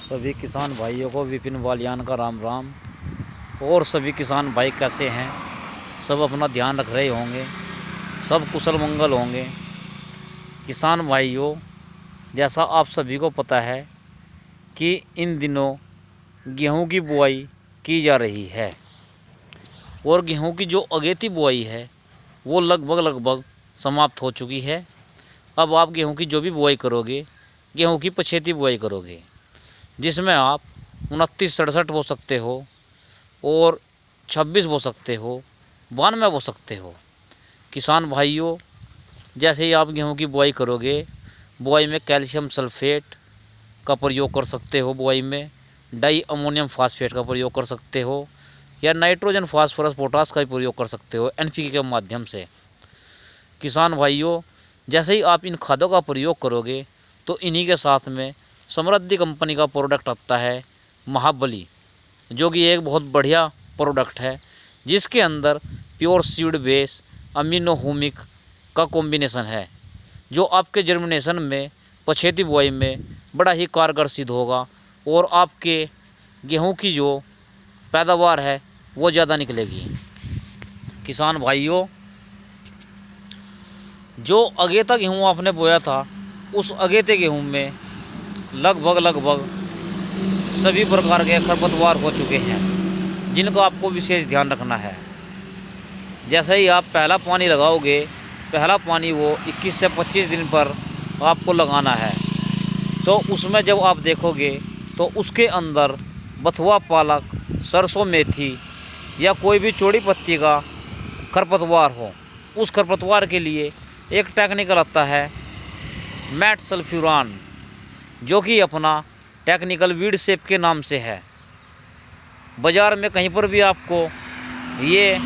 सभी किसान भाइयों को विपिन वालियान का राम राम। और सभी किसान भाई कैसे हैं? सब अपना ध्यान रख रहे होंगे, सब कुशल मंगल होंगे। किसान भाइयों, जैसा आप सभी को पता है कि इन दिनों गेहूं की बुआई की जा रही है और गेहूं की जो अगेती बुआई है वो लगभग समाप्त हो चुकी है। अब आप गेहूं की जो भी बुआई करोगे, गेहूं की पछेती बुआई करोगे, जिसमें आप 29-67 बो सकते हो और 26 बो सकते हो, 92 बो सकते हो। किसान भाइयों, जैसे ही आप गेहूं की बुआई करोगे, बुआई में कैल्शियम सल्फेट का प्रयोग कर सकते हो, बुआई में डाई अमोनियम फास्फेट का प्रयोग कर सकते हो या नाइट्रोजन फास्फोरस पोटास का भी प्रयोग कर सकते हो एनपीके के माध्यम से। किसान भाइयों, जैसे ही आप इन खादों का प्रयोग करोगे तो इन्हीं के साथ में समृद्धि कंपनी का प्रोडक्ट आता है महाबली, जो कि एक बहुत बढ़िया प्रोडक्ट है, जिसके अंदर pure seed base amino humic का कॉम्बिनेशन है, जो आपके जर्मिनेशन में, पछेती बुआई में बड़ा ही कारगर सिद्ध होगा और आपके गेहूं की जो पैदावार है वो ज़्यादा निकलेगी। किसान भाइयों, जो अगेता गेहूं आपने बोया था, उस अगेते गेहूं में लगभग सभी प्रकार के खरपतवार हो चुके हैं, जिनका आपको विशेष ध्यान रखना है। जैसे ही आप पहला पानी लगाओगे, पहला पानी वो 21 से 25 दिन पर आपको लगाना है, तो उसमें जब आप देखोगे तो उसके अंदर बथुआ, पालक, सरसों, मेथी या कोई भी चौड़ी पत्ती का खरपतवार हो, उस खरपतवार के लिए एक टेक्निकल आता है मैट सल्फ्यूरान, जो कि अपना टेक्निकल वीड सेप के नाम से है। बाज़ार में कहीं पर भी आपको ये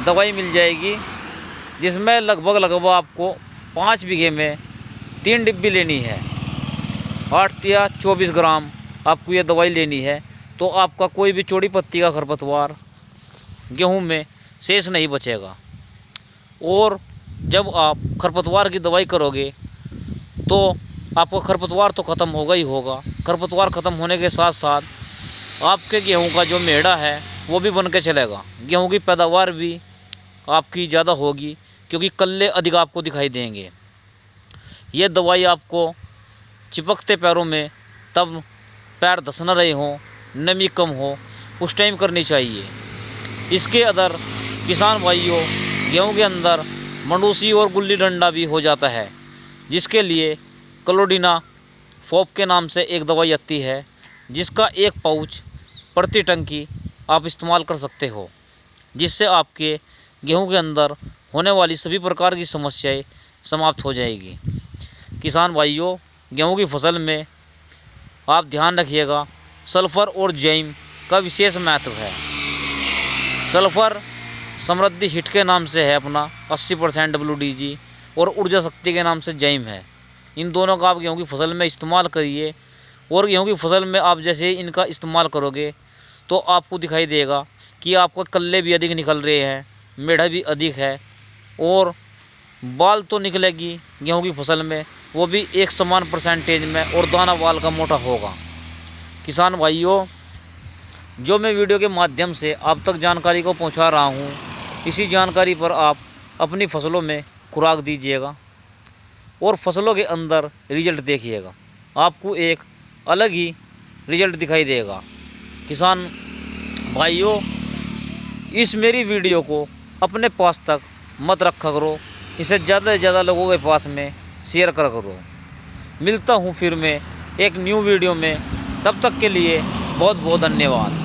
दवाई मिल जाएगी, जिसमें लगभग आपको 5 बीघे में 3 डिब्बी लेनी है, 8 या 24 ग्राम आपको ये दवाई लेनी है। तो आपका कोई भी चौड़ी पत्ती का खरपतवार गेहूं में शेष नहीं बचेगा। और जब आप खरपतवार की दवाई करोगे तो आपका खरपतवार तो ख़त्म होगा ही होगा। खरपतवार ख़त्म होने के साथ साथ आपके गेहूं का जो मेढ़ा है वो भी बन के चलेगा। गेहूं की पैदावार भी आपकी ज़्यादा होगी, क्योंकि कल्ले अधिक आपको दिखाई देंगे। ये दवाई आपको चिपकते पैरों में, तब पैर धस न रहे हों, नमी कम हो, उस टाइम करनी चाहिए। इसके अदर किसान भाइयों, गेहूं के अंदर मंडूसी और गुल्ली डंडा भी हो जाता है, जिसके लिए क्लोडिना फोप के नाम से एक दवाई आती है, जिसका 1 पाउच प्रति टंकी आप इस्तेमाल कर सकते हो, जिससे आपके गेहूं के अंदर होने वाली सभी प्रकार की समस्याएं समाप्त हो जाएगी। किसान भाइयों, गेहूं की फसल में आप ध्यान रखिएगा, सल्फ़र और जैम का विशेष महत्व है। सल्फ़र समृद्धि हिट के नाम से है अपना 80% WDG, और ऊर्जा शक्ति के नाम से जैम है। इन दोनों का आप गेहूं की फसल में इस्तेमाल करिए, और गेहूं की फसल में आप जैसे ही इनका इस्तेमाल करोगे तो आपको दिखाई देगा कि आपको कल्ले भी अधिक निकल रहे हैं, मेढ़ा भी अधिक है, और बाल तो निकलेगी गेहूं की फसल में, वो भी एक समान परसेंटेज में, और दाना बाल का मोटा होगा। किसान भाइयों, जो मैं वीडियो के माध्यम से आप तक जानकारी को पहुंचा रहा हूं, इसी जानकारी पर आप अपनी फसलों में खुराक दीजिएगा और फसलों के अंदर रिजल्ट देखिएगा। आपको एक अलग ही रिजल्ट दिखाई देगा। किसान भाइयों, इस मेरी वीडियो को अपने पास तक मत रखा करो, इसे ज़्यादा से ज़्यादा लोगों के पास में शेयर करा करो। मिलता हूँ फिर मैं एक न्यू वीडियो में, तब तक के लिए बहुत बहुत धन्यवाद।